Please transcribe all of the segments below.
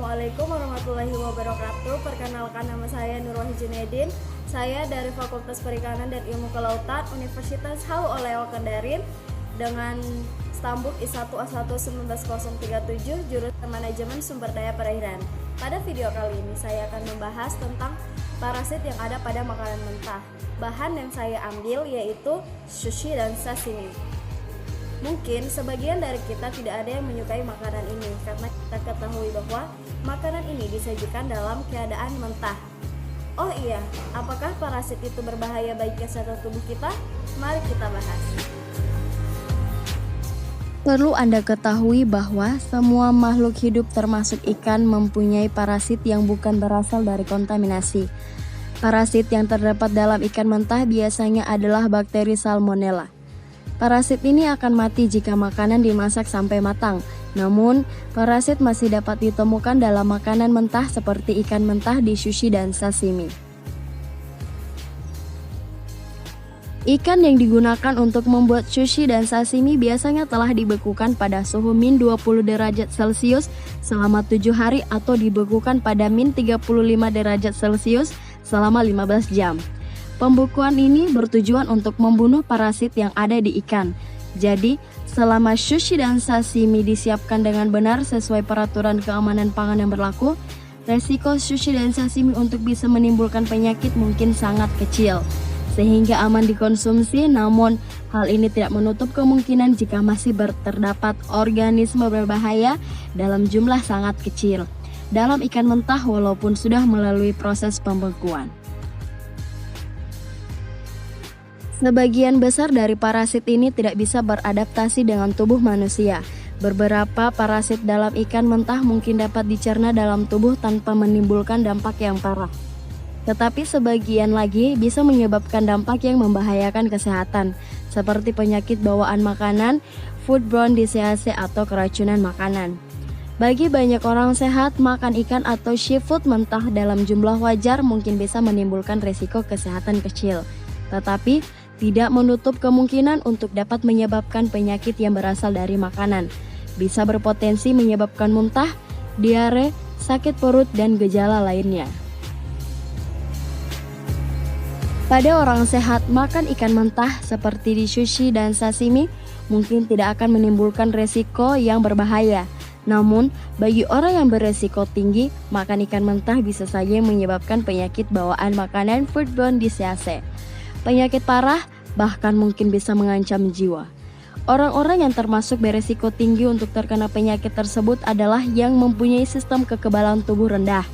Assalamualaikum warahmatullahi wabarakatuh. Perkenalkan, nama saya Nurwahid Junaidin. Saya dari Fakultas Perikanan dan Ilmu Kelautan Universitas HU Oleo Kendarin dengan stambuk I1A1 19037 jurusan Manajemen Sumber Daya Perairan. Pada video kali ini saya akan membahas tentang parasit yang ada pada makanan mentah. Bahan yang saya ambil yaitu sushi dan sashimi. Mungkin sebagian dari kita tidak ada yang menyukai makanan ini karena kita ketahui bahwa makanan ini disajikan dalam keadaan mentah. Oh iya, apakah parasit itu berbahaya bagi kesehatan tubuh kita? Mari kita bahas. Perlu Anda ketahui bahwa semua makhluk hidup termasuk ikan mempunyai parasit yang bukan berasal dari kontaminasi. Parasit yang terdapat dalam ikan mentah biasanya adalah bakteri Salmonella. Parasit ini akan mati jika makanan dimasak sampai matang. Namun, parasit masih dapat ditemukan dalam makanan mentah seperti ikan mentah di sushi dan sashimi. Ikan yang digunakan untuk membuat sushi dan sashimi biasanya telah dibekukan pada suhu min 20 derajat Celcius selama 7 hari atau dibekukan pada min 35 derajat Celcius selama 15 jam. Pembekuan ini bertujuan untuk membunuh parasit yang ada di ikan. Jadi, selama sushi dan sashimi disiapkan dengan benar sesuai peraturan keamanan pangan yang berlaku, resiko sushi dan sashimi untuk bisa menimbulkan penyakit mungkin sangat kecil, sehingga aman dikonsumsi. Namun, hal ini tidak menutup kemungkinan jika masih terdapat organisme berbahaya dalam jumlah sangat kecil dalam ikan mentah walaupun sudah melalui proses pembekuan. Sebagian besar dari parasit ini tidak bisa beradaptasi dengan tubuh manusia. Beberapa parasit dalam ikan mentah mungkin dapat dicerna dalam tubuh tanpa menimbulkan dampak yang parah. Tetapi sebagian lagi bisa menyebabkan dampak yang membahayakan kesehatan, seperti penyakit bawaan makanan, foodborne disease atau keracunan makanan. Bagi banyak orang sehat, makan ikan atau seafood mentah dalam jumlah wajar mungkin bisa menimbulkan risiko kesehatan kecil. Tetapi tidak menutup kemungkinan untuk dapat menyebabkan penyakit yang berasal dari makanan. Bisa berpotensi menyebabkan muntah, diare, sakit perut, dan gejala lainnya. Pada orang sehat, makan ikan mentah seperti di sushi dan sashimi mungkin tidak akan menimbulkan resiko yang berbahaya. Namun, bagi orang yang beresiko tinggi, makan ikan mentah bisa saja menyebabkan penyakit bawaan makanan foodborne disease. Penyakit parah bahkan mungkin bisa mengancam jiwa. Orang-orang yang termasuk beresiko tinggi untuk terkena penyakit tersebut adalah yang mempunyai sistem kekebalan tubuh rendah,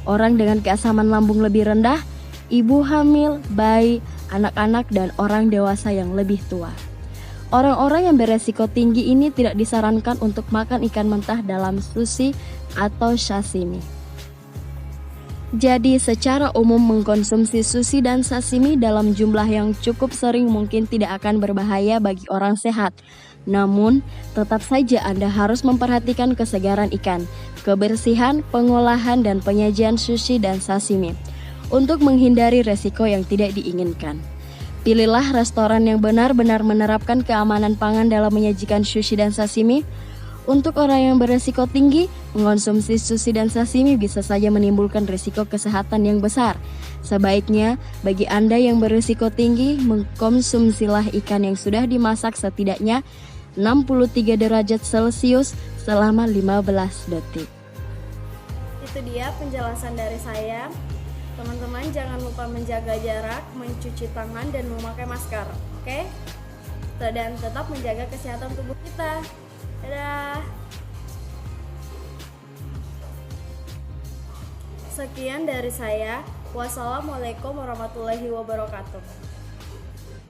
orang dengan keasaman lambung lebih rendah, ibu hamil, bayi, anak-anak, dan orang dewasa yang lebih tua. Orang-orang yang beresiko tinggi ini tidak disarankan untuk makan ikan mentah dalam sushi atau sashimi. Jadi secara umum mengkonsumsi sushi dan sashimi dalam jumlah yang cukup sering mungkin tidak akan berbahaya bagi orang sehat. Namun, tetap saja Anda harus memperhatikan kesegaran ikan, kebersihan, pengolahan, dan penyajian sushi dan sashimi untuk menghindari resiko yang tidak diinginkan. Pilihlah restoran yang benar-benar menerapkan keamanan pangan dalam menyajikan sushi dan sashimi. Untuk orang yang beresiko tinggi, mengonsumsi sushi dan sashimi bisa saja menimbulkan risiko kesehatan yang besar. Sebaiknya, bagi Anda yang beresiko tinggi, mengkonsumsilah ikan yang sudah dimasak setidaknya 63 derajat Celcius selama 15 detik. Itu dia penjelasan dari saya. Teman-teman jangan lupa menjaga jarak, mencuci tangan, dan memakai masker. Oke? Dan tetap menjaga kesehatan tubuh kita. Dadah. Sekian dari saya. Wassalamualaikum warahmatullahi wabarakatuh.